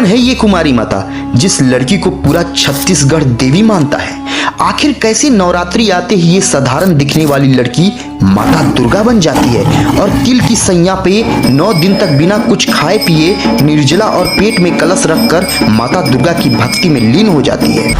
है ये कुमारी माता जिस लड़की को पूरा छत्तीसगढ़ देवी मानता है? आखिर कैसे नवरात्रि आते ही ये साधारण दिखने वाली लड़की माता दुर्गा बन जाती है और तिल की सैया पे 9 दिन तक बिना कुछ खाए पिए निर्जला और पेट में कलश रखकर माता दुर्गा की भक्ति में लीन हो जाती है?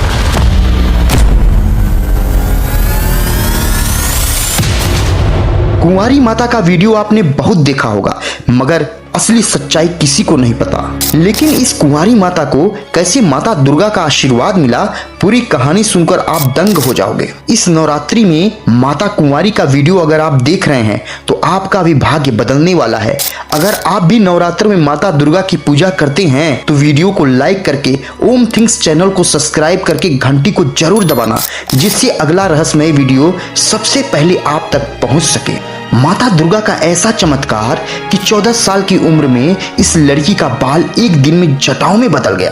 कुंवारी माता का वीडियो आपने बहुत देखा होगा, मगर असली सच्चाई किसी को नहीं पता। लेकिन इस कुंवारी माता को कैसे माता दुर्गा का आशीर्वाद मिला, पूरी कहानी सुनकर आप दंग हो जाओगे। इस नवरात्रि में माता कुंवारी का वीडियो अगर आप देख रहे हैं तो आपका भी भाग्य बदलने वाला है। अगर आप भी नवरात्र में माता दुर्गा की पूजा करते हैं तो वीडियो को लाइक करके ओम थिंग्स चैनल को सब्सक्राइब करके घंटी को जरूर दबाना, जिससे अगला रहस्यमय वीडियो सबसे पहले आप तक पहुंच सके। माता दुर्गा का ऐसा चमत्कार कि 14 साल की उम्र में इस लड़की का बाल एक दिन में जटाओं में बदल गया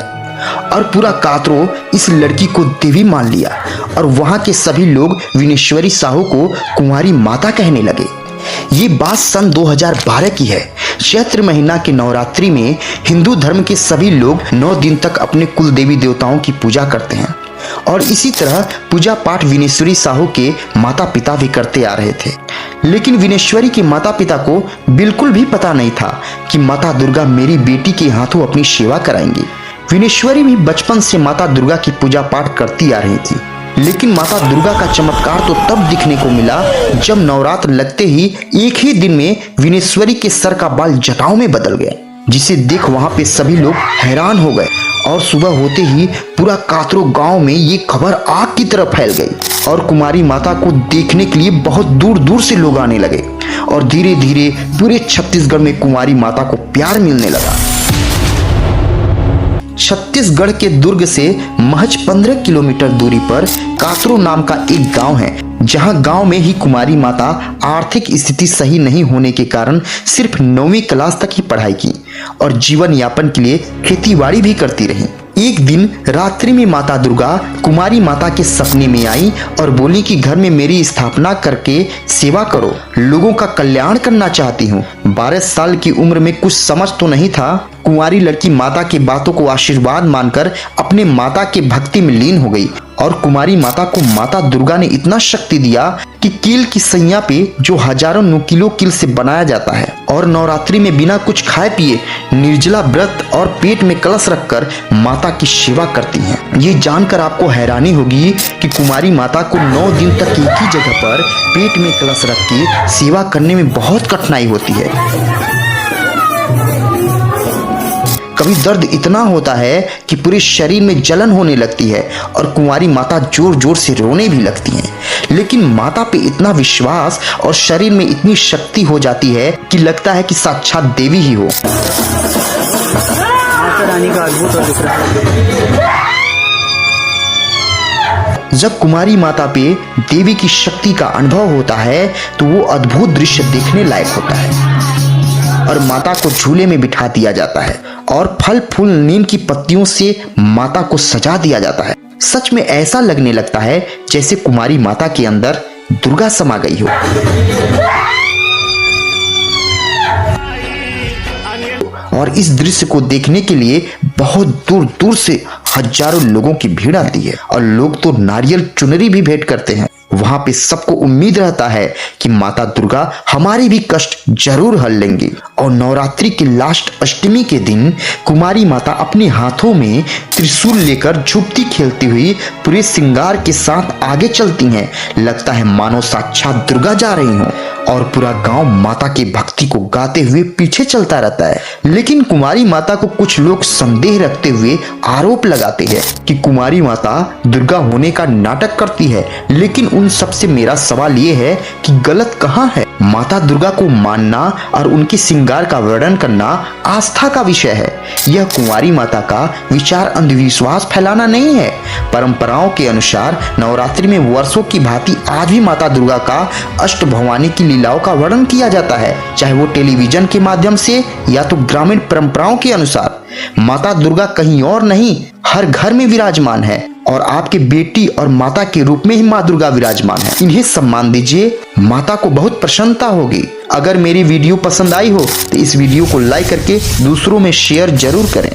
और पूरा कातरो इस लड़की को देवी मान लिया और वहां के सभी लोग विनेश्वरी साहू को कुंवारी माता कहने लगे। ये बात सन 2012 की है। चैत्र महीना के नवरात्रि में हिंदू धर्म के सभी लोग 9 दिन तक अपने कुल देवी देवताओं की पूजा करते हैं और इसी तरह पूजा पाठ विनेश्वरी साहू के माता पिता भी करते आ रहे थे। लेकिन विनेश्वरी के माता पिता को बिल्कुल भी पता नहीं था कि माता दुर्गा मेरी बेटी के हाथों अपनी सेवा कराएंगी। विनेश्वरी भी बचपन से माता दुर्गा की पूजा पाठ करती आ रही थी, लेकिन माता दुर्गा का चमत्कार तो तब दिखने को मिला जब नवरात्र लगते ही एक ही दिन में विनेश्वरी के सर का बाल जटाओं में बदल गया, जिसे देख वहां पे सभी लोग हैरान हो गए और सुबह होते ही पूरा कातरो गांव में ये खबर आग की तरह फैल गई और कुमारी माता को देखने के लिए बहुत दूर दूर से लोग आने लगे और धीरे धीरे पूरे छत्तीसगढ़ में कुमारी माता को प्यार मिलने लगा। छत्तीसगढ़ के दुर्ग से महज 15 किलोमीटर दूरी पर कातरो नाम का एक गांव है, जहां गांव में ही कुमारी माता आर्थिक स्थिति सही नहीं होने के कारण सिर्फ 9वीं क्लास तक ही पढ़ाई की और जीवन यापन के लिए खेतीबाड़ी भी करती रही। एक दिन रात्रि में माता दुर्गा कुमारी माता के सपने में आई और बोली कि घर में मेरी स्थापना करके सेवा करो, लोगों का कल्याण करना चाहती हूँ। 12 साल की उम्र में कुछ समझ तो नहीं था। कुंवारी लड़की माता की बातों को आशीर्वाद मानकर अपने माता के भक्ति में लीन हो गई और कुमारी माता को माता दुर्गा ने इतना शक्ति दिया कि कील की सैया पे जो हजारों नुकीलों कील से बनाया जाता है और नवरात्रि में बिना कुछ खाए पिए निर्जला व्रत और पेट में कलश रखकर माता की सेवा करती हैं। ये जानकर आपको हैरानी होगी कि कुमारी माता को 9 दिन तक एक ही जगह पर पेट में कलश रख के सेवा करने में बहुत कठिनाई होती है। कभी दर्द इतना होता है कि पूरे शरीर में जलन होने लगती है और कुंवारी माता जोर जोर से रोने भी लगती हैं। लेकिन माता पे इतना विश्वास और शरीर में इतनी शक्ति हो जाती है कि लगता है कि साक्षात देवी ही हो। जब कुमारी माता पे देवी की शक्ति का अनुभव होता है तो वो अद्भुत दृश्य देखने लायक होता है और माता को झूले में बिठा दिया जाता है और फल फूल नीम की पत्तियों से माता को सजा दिया जाता है। सच में ऐसा लगने लगता है जैसे कुमारी माता के अंदर दुर्गा समा गई हो। और इस दृश्य को देखने के लिए बहुत दूर दूर से हजारों लोगों की भीड़ आती है और लोग तो नारियल चुनरी भी भेंट करते हैं। वहां पे सबको उम्मीद रहता है कि माता दुर्गा हमारी भी कष्ट जरूर हल लेंगी। और नवरात्रि के लास्ट अष्टमी के दिन कुमारी माता अपने हाथों में त्रिशूल लेकर झुकती खेलती हुई पूरे श्रृंगार के साथ आगे चलती हैं। लगता है मानो साक्षात दुर्गा जा रही हो और पूरा गांव माता की भक्ति को गाते हुए पीछे चलता रहता है। लेकिन कुमारी माता को कुछ लोग संदेह रखते हुए आरोप लगाते हैं कि कुमारी माता दुर्गा होने का नाटक करती है। लेकिन उन सबसे मेरा सवाल ये है कि गलत कहाँ है? माता दुर्गा को मानना और उनके श्रृंगार का वर्णन करना आस्था का विषय है। यह कुंवारी माता का विचार अंधविश्वास फैलाना नहीं है। परंपराओं के अनुसार नवरात्रि में वर्षों की भांति आज भी माता दुर्गा का अष्टभवानी की लीलाओं का वर्णन किया जाता है, चाहे वो टेलीविजन के माध्यम से या तो ग्रामीण परंपराओं के अनुसार। माता दुर्गा कहीं और नहीं, हर घर में विराजमान है और आपके बेटी और माता के रूप में ही माँ दुर्गा विराजमान है। इन्हें सम्मान दीजिए, माता को बहुत प्रसन्नता होगी। अगर मेरी वीडियो पसंद आई हो तो इस वीडियो को लाइक करके दूसरों में शेयर जरूर करें।